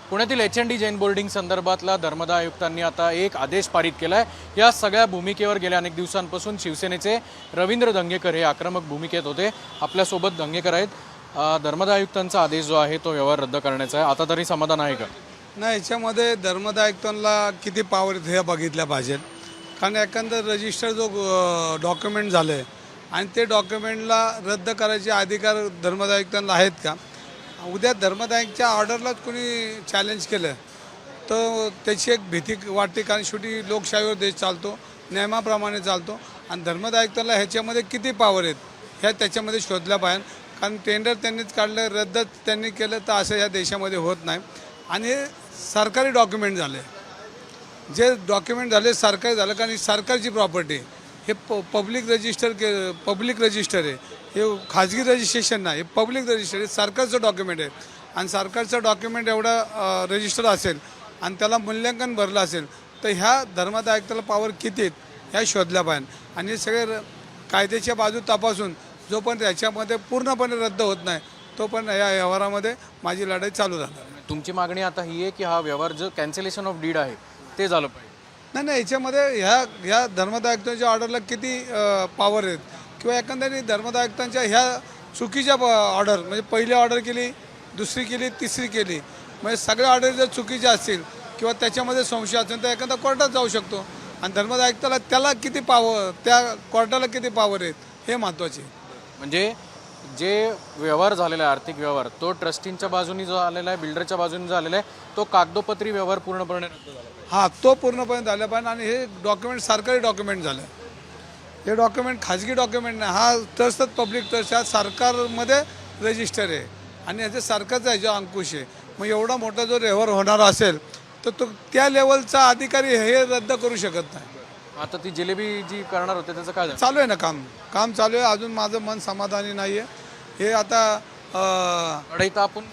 पुण्यातील H&D Jain boarding संदर्भातला धर्मदाय आयुक्तांनी आता एक आदेश पारित केलाय। या सगळ्या भूमिकेवर गेल्या अनेक दिवसांपासून शिवसेनेचे रवींद्र धंगेकर हे आक्रमक भूमिकेत होते। आपल्या सोबत धंगेकर आहेत। धर्मदाय आयुक्तांचा आदेश जो आहे तो व्यवहार रद्द करण्याचा आहे, आता तरी समाधान आहे का? नाही, याच्यामध्ये धर्मदाय आयुक्तांना किती पावर हे बघितल्या पाहिजे, कारण एकंदर रजिस्टर जो डॉक्युमेंट झाले आणि ते डॉक्युमेंटला रद्द करायचे अधिकार धर्मदाय आयुक्तांना आहेत का? उद्या धर्मदायच्या ऑर्डरलाच कोणी चॅलेंज केलं तर त्याची एक भीती वाटते, कारण शेवटी लोकशाहीवर देश चालतो, नियमाप्रमाणे चालतो आणि धर्मदाय आयुक्तांना ह्याच्यामध्ये किती पावर आहेत ह्या त्याच्यामध्ये शोधल्या पाहिजे। कारण टेंडर त्यांनीच काढलं, रद्द त्यांनी केलं तर असं ह्या देशामध्ये होत नाही। आणि हे सरकारी डॉक्युमेंट झाले, जे डॉक्युमेंट झाले सरकारी झालं, कारण सरकारची प्रॉपर्टी हे पब्लिक रजिस्टर आहे, हे खाजगी रजिस्ट्रेशन नाही, हे पब्लिक रजिस्टर आहे, सरकारचं डॉक्युमेंट आहे। आणि सरकारचं डॉक्युमेंट एवढं रजिस्टर असेल आणि त्याला मूल्यांकन भरलं असेल तर ह्या धर्मदाय आयुक्ताला पावर किती आहेत ह्या शोधल्या पाहिजे। आणि हे सगळे कायद्याच्या बाजू तपासून जोपर्यंत याच्यामध्ये पूर्णपणे रद्द होत नाही तोपर्यंत या व्यवहारामध्ये माझी लढाई चालू राहणार। तुमची मागणी आता ही आहे की हा व्यवहार जो कॅन्सलेशन ऑफ डीड आहे ते झालं पाहिजे? नाही, याच्यामध्ये ह्या धर्मदाय आयुक्तांच्या ऑर्डरला किती पावर आहेत किंवा एकंदरीत धर्मदाय आयुक्तांच्या ह्या चुकीच्या ऑर्डर, म्हणजे पहिली ऑर्डर केली, दुसरी केली, तिसरी केली, म्हणजे सगळ्या ऑर्डर जर चुकीच्या असतील किंवा त्याच्यामध्ये संशय असेल तर एखादा कोर्टात जाऊ शकतो। आणि धर्मदाय आयुक्ताला त्याला किती पावर, त्या कोर्टाला किती पावर आहेत हे महत्त्वाचे। म्हणजे जे व्यवहार झालेला आहे आर्थिक व्यवहार तो ट्रस्टींच्या बाजूने जो आलेला आहे, बिल्डरच्या बाजूने जो आलेला आहे तो कागदोपत्री व्यवहार पूर्णपणे रद्द झाला पाहिजे। हां, तो पूर्णपणे झाला पाहिजे। आणि हे डॉक्युमेंट सरकारी डॉक्युमेंट झालं, हे डॉक्युमेंट खाजगी डॉक्युमेंट नाही, हा ट्रस्टच पब्लिक ट्रस्ट, हा सरकारमध्ये रजिस्टर आहे आणि याचं सरकारचा ह्याच्यावर अंकुश आहे। मग एवढा मोठा जो व्यवहार होणार असेल तर तो त्या लेवलचा अधिकारी हे रद्द करू शकत नाही। आता ती जिलेबी जी करणार होते त्याचं काय झालं? चालू आहे ना, काम चालू आहे, अजून माझं मन समाधानी नाही आहे। हे आता लढाई तापून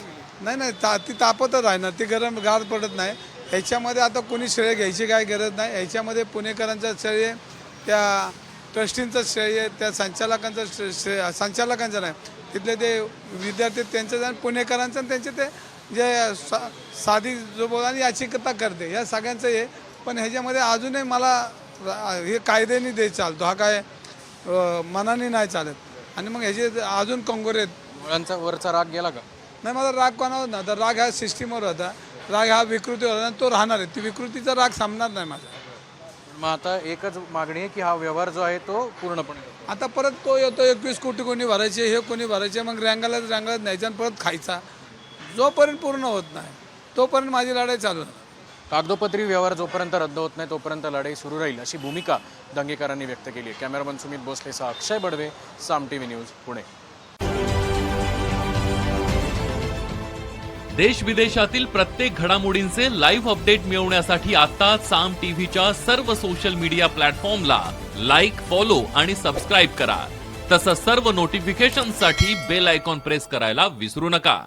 नाही ती तापतच राहणार, ती गरम गार पडत नाही। ह्याच्यामध्ये आता कोणी श्रेय घ्यायची काय गरज नाही, ह्याच्यामध्ये पुणेकरांचं श्रेय, त्या ट्रस्टींचं श्रेय, त्या संचालकांचं नाही, तिथले ते विद्यार्थी त्यांचं आणि पुणेकरांचं आणि त्यांचे ते जे साधी जो बोला आणि याचिकता करते या सगळ्यांचं हे। पण ह्याच्यामध्ये अजूनही मला हे कायद्याने दे चालतो, हा काय मनाने नाही चालत। आणि मग ह्याचे अजून कंगोरे आहेत। मुलांचा वरचा राग गेला का? नाही, माझा राग कोणावर नव्हता, राग ह्या सिस्टीमवर होता, राग हा विकृतीवर होता आणि तो राहणार आहे, ती विकृतीचा राग थांबणार नाही माझा। मग आता एकच मागणी आहे की हा व्यवहार जो आहे तो पूर्णपणे आता परत तो येतो 21 कोटी कोणी भरायचे, हे कोणी भरायचे, मग रँगाला न्यायचा आणि परत खायचा। जोपर्यंत पूर्ण होत नाही तोपर्यंत माझी लढाई चालू आहे। कागदोपत्री व्यवहार जोपर्यंत रद्द होत नाही तोपर्यंत लढाई सुरू राहील अशी भूमिका धंगेकरांनी व्यक्त केली आहे। कॅमेरामन सुमित भोसलेसह अक्षय बडवे, साम टीव्ही न्यूज, पुणे। देश विदेशातील प्रत्येक घडामोडींचे लाईव्ह अपडेट मिळवण्यासाठी आता साम टीव्हीच्या सर्व सोशल मीडिया प्लॅटफॉर्मला लाईक, फॉलो आणि सबस्क्राईब करा। तसंच सर्व नोटिफिकेशनसाठी बेल आयकॉन प्रेस करायला विसरू नका।